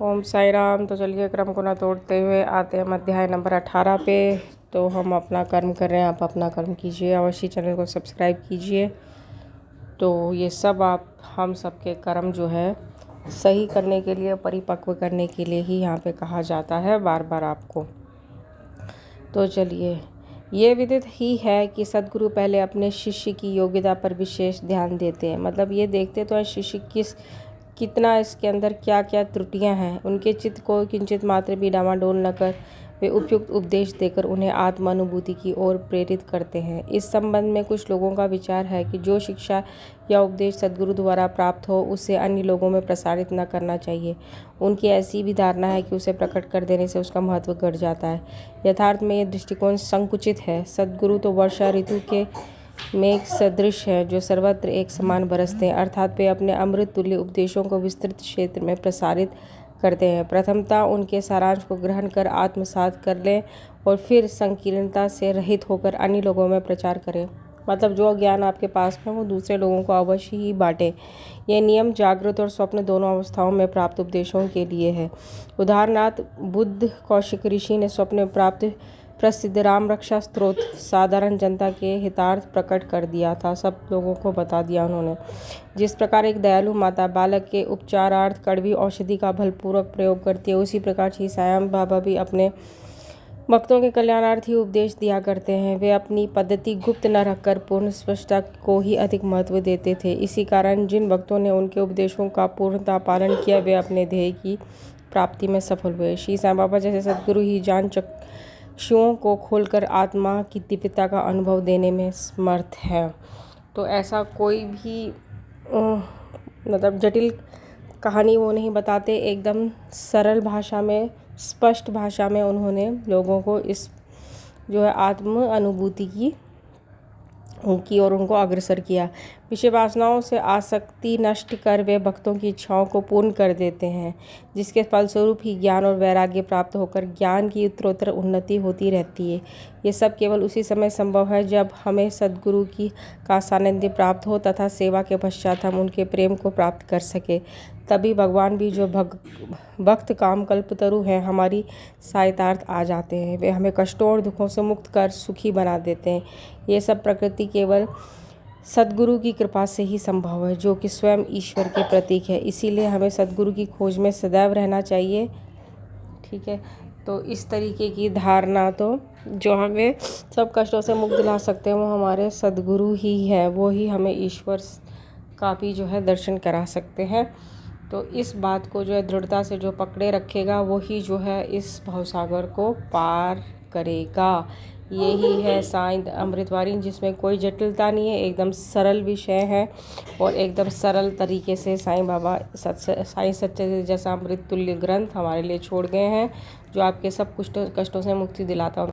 ओम साई राम। तो चलिए क्रम को ना तोड़ते हुए आते हैं अध्याय नंबर 18 पे। तो हम अपना कर्म कर रहे हैं, आप अपना कर्म कीजिए, अवश्य चैनल को सब्सक्राइब कीजिए। तो ये सब हम सबके कर्म जो है सही करने के लिए, परिपक्व करने के लिए ही यहाँ पे कहा जाता है बार बार आपको। तो चलिए, ये विदित ही है कि सद्गुरु पहले अपने शिष्य की योग्यता पर विशेष ध्यान देते हैं। मतलब ये देखते तो है शिष्य कितना इसके अंदर क्या क्या त्रुटियां हैं। उनके चित्त को किंचित मात्र भी डामाडोल न कर वे उपयुक्त उपदेश देकर उन्हें आत्मानुभूति की ओर प्रेरित करते हैं। इस संबंध में कुछ लोगों का विचार है कि जो शिक्षा या उपदेश सद्गुरु द्वारा प्राप्त हो उसे अन्य लोगों में प्रसारित न करना चाहिए। उनकी ऐसी भी धारणा है कि उसे प्रकट कर देने से उसका महत्व घट जाता है। यथार्थ में यह दृष्टिकोण संकुचित है। सद्गुरु तो वर्षा ऋतु के मेघ सदृश है जो सर्वत्र एक समान बरसते हैं, अर्थात वे अपने अमृत तुल्य उपदेशों को विस्तृत क्षेत्र में प्रसारित करते हैं। प्रथमतः उनके सारांश को ग्रहण कर आत्मसात कर लें और फिर संकीर्णता से रहित होकर अन्य लोगों में प्रचार करें। मतलब जो ज्ञान आपके पास में वो दूसरे लोगों को अवश्य ही बांटें। यह नियम जागृत और स्वप्न दोनों अवस्थाओं में प्राप्त उपदेशों के लिए है। उदाहरणार्थ बुद्ध कौशिक ऋषि ने स्वप्न में प्राप्त प्रसिद्ध राम रक्षा स्त्रोत साधारण जनता के हितार्थ प्रकट कर दिया था, सब लोगों को बता दिया उन्होंने। जिस प्रकार एक दयालु माता बालक के उपचारार्थ कड़वी औषधि का बलपूर्वक प्रयोग करती है, उसी प्रकार श्री साईं बाबा भी अपने भक्तों के कल्याणार्थ ही उपदेश दिया करते हैं। वे अपनी पद्धति गुप्त न रखकर पूर्ण स्पष्टता को ही अधिक महत्व देते थे। इसी कारण जिन भक्तों ने उनके उपदेशों का पूर्णतः पालन किया वे अपने ध्येय की प्राप्ति में सफल हुए। श्री साईं बाबा जैसे सद्गुरु ही जान चक्षुओं को खोलकर आत्मा की दिव्यता का अनुभव देने में समर्थ है। तो ऐसा कोई भी मतलब जटिल कहानी वो नहीं बताते, एकदम सरल भाषा में, स्पष्ट भाषा में उन्होंने लोगों को इस जो है आत्म अनुभूति की और उनको अग्रसर किया। विषय वासनाओं से आसक्ति नष्ट कर वे भक्तों की इच्छाओं को पूर्ण कर देते हैं, जिसके फलस्वरूप ही ज्ञान और वैराग्य प्राप्त होकर ज्ञान की उत्तरोत्तर उन्नति होती रहती है। ये सब केवल उसी समय संभव है जब हमें सद्गुरु का सानिध्य प्राप्त हो तथा सेवा के पश्चात हम उनके प्रेम को प्राप्त कर सके। तभी भगवान भी जो भक्त काम कल्पतरु हैं हमारी सहायतार्थ आ जाते हैं। वे हमें कष्टों और दुखों से मुक्त कर सुखी बना देते हैं। ये सब प्रकृति केवल सद्गुरु की कृपा से ही संभव है, जो कि स्वयं ईश्वर के प्रतीक है। इसीलिए हमें सद्गुरु की खोज में सदैव रहना चाहिए। ठीक है, तो इस तरीके की धारणा, तो जो हमें सब कष्टों से मुक्त दिला सकते हैं वो हमारे सद्गुरु ही हैं। वो ही हमें ईश्वर का भी जो है दर्शन करा सकते हैं। तो इस बात को जो है दृढ़ता से जो पकड़े रखेगा वही जो है इस भवसागर को पार करेगा। यही है साईं अमृतवाणी, जिसमें कोई जटिलता नहीं है, एकदम सरल विषय है और एकदम सरल तरीके से साईं बाबा साईं सच्चे जैसा अमृत तुल्य ग्रंथ हमारे लिए छोड़ गए हैं, जो आपके सब कष्टों से मुक्ति दिलाता है।